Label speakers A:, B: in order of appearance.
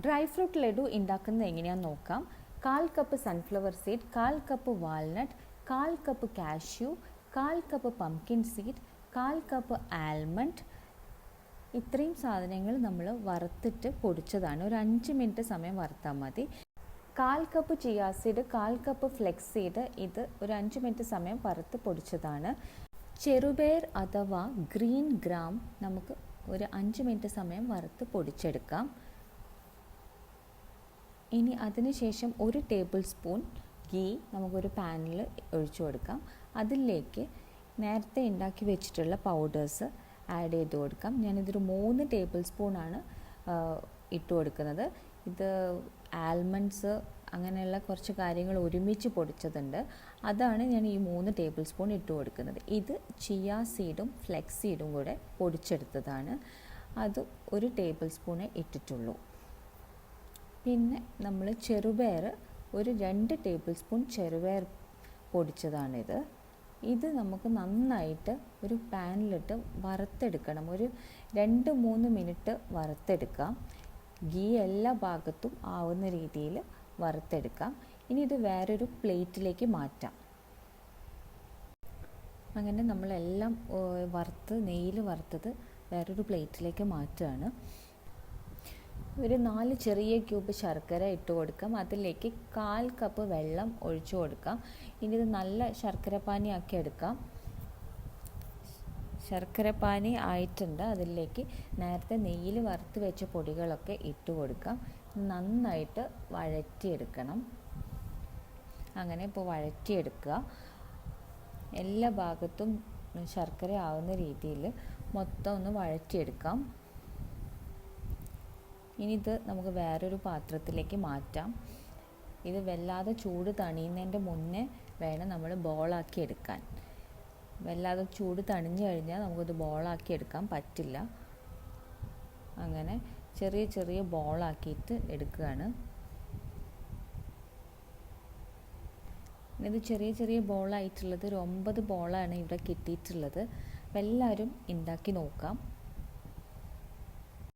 A: Dry fruit laddu ഉണ്ടാക്കുന്നത് എങ്ങനെയാണെന്ന് നോക്കാം. 1/4 cup sunflower seed, 1/4 cup walnut, 1/4 cup cashew, 1/4 cup pumpkin seed, 1/4 cup almond. ഇത്രയും സാധനങ്ങൾ നമ്മൾ വറുത്തിട്ട് പൊടിച്ചതാണ്. ഒരു 5 മിനിറ്റ് സമയം വറുത്താൽ മതി. 1/4 cup chia seed, 1/4 cup flex seed, ഇത് ഒരു 5 മിനിറ്റ് സമയം വറുത്ത് പൊടിച്ചതാണ്. ചെറുപയർ അഥവാ ഗ്രീൻ ഗ്രാം നമുക്ക് ഒരു 5 മിനിറ്റ് സമയം വറുത്ത് പൊടിച്ചെടുക്കാം. ഇനി അതിനുശേഷം 1 ടേബിൾ സ്പൂൺ ഗീ നമുക്കൊരു പാനിൽ ഒഴിച്ചു കൊടുക്കാം. അതിലേക്ക് നേരത്തെ ഉണ്ടാക്കി വെച്ചിട്ടുള്ള പൗഡേഴ്സ് ആഡ് ചെയ്ത് കൊടുക്കാം. ഞാനിതൊരു 3 ടേബിൾ സ്പൂണാണ് ഇട്ട് കൊടുക്കുന്നത്. ഇത് ആൽമണ്ട്സ് അങ്ങനെയുള്ള കുറച്ച് കാര്യങ്ങൾ ഒരുമിച്ച് പൊടിച്ചതുണ്ട്, അതാണ് ഞാൻ ഈ 3 ടേബിൾ സ്പൂൺ ഇട്ട് കൊടുക്കുന്നത്. ഇത് ചിയാ സീഡും ഫ്ലെക്സ് സീഡും കൂടെ പൊടിച്ചെടുത്തതാണ്. അത് 1 ടേബിൾ സ്പൂണേ ഇട്ടിട്ടുള്ളൂ. പിന്നെ നമ്മൾ ചെറുപയർ ഒരു 2 ടേബിൾ സ്പൂൺ ചെറുപയർ പൊടിച്ചതാണിത്. ഇത് നമുക്ക് നന്നായിട്ട് ഒരു പാനിലിട്ട് വറുത്തെടുക്കണം. ഒരു 2-3 മിനിറ്റ് വറുത്തെടുക്കാം. ഗീ എല്ലാ ഭാഗത്തും ആവുന്ന രീതിയിൽ വറുത്തെടുക്കാം. ഇനി ഇത് വേറൊരു പ്ലേറ്റിലേക്ക് മാറ്റാം. അങ്ങനെ നമ്മളെല്ലാം നെയ്യിൽ വറുത്തത് വേറൊരു പ്ലേറ്റിലേക്ക് മാറ്റുകയാണ്. ഒരു 4 ചെറിയ ക്യൂബ് ശർക്കര ഇട്ട് കൊടുക്കാം. അതിലേക്ക് 1/4 കപ്പ് വെള്ളം ഒഴിച്ചു കൊടുക്കാം. ഇനി ഇത് നല്ല ശർക്കരപ്പാനി ആക്കി എടുക്കാം. ശർക്കരപ്പാനി ആയിട്ടുണ്ട്. അതിലേക്ക് നേരത്തെ നെയ്യിൽ വറുത്ത് വെച്ച പൊടികളൊക്കെ ഇട്ട് കൊടുക്കാം. നന്നായിട്ട് വഴറ്റിയെടുക്കണം. അങ്ങനെ ഇപ്പോൾ വഴറ്റിയെടുക്കുക. എല്ലാ ഭാഗത്തും ശർക്കര ആവുന്ന രീതിയിൽ മൊത്തം ഒന്ന് വഴറ്റിയെടുക്കാം. ഇനി ഇത് നമുക്ക് വേറൊരു പാത്രത്തിലേക്ക് മാറ്റാം. ഇത് വല്ലാതെ ചൂട് തണിയുന്നതിൻ്റെ മുന്നേ വേണം നമ്മൾ ബോളാക്കി എടുക്കാൻ. വല്ലാതെ ചൂട് തണിഞ്ഞു കഴിഞ്ഞാൽ നമുക്കത് ബോളാക്കി എടുക്കാൻ പറ്റില്ല. അങ്ങനെ ചെറിയ ചെറിയ ബോളാക്കിയിട്ട് എടുക്കുകയാണ്. ഇത് ചെറിയ ചെറിയ ബോളായിട്ടുള്ളത് ഒരു 9 ബോളാണ് ഇവിടെ കിട്ടിയിട്ടുള്ളത്. എല്ലാവരും ഉണ്ടാക്കി നോക്കാം.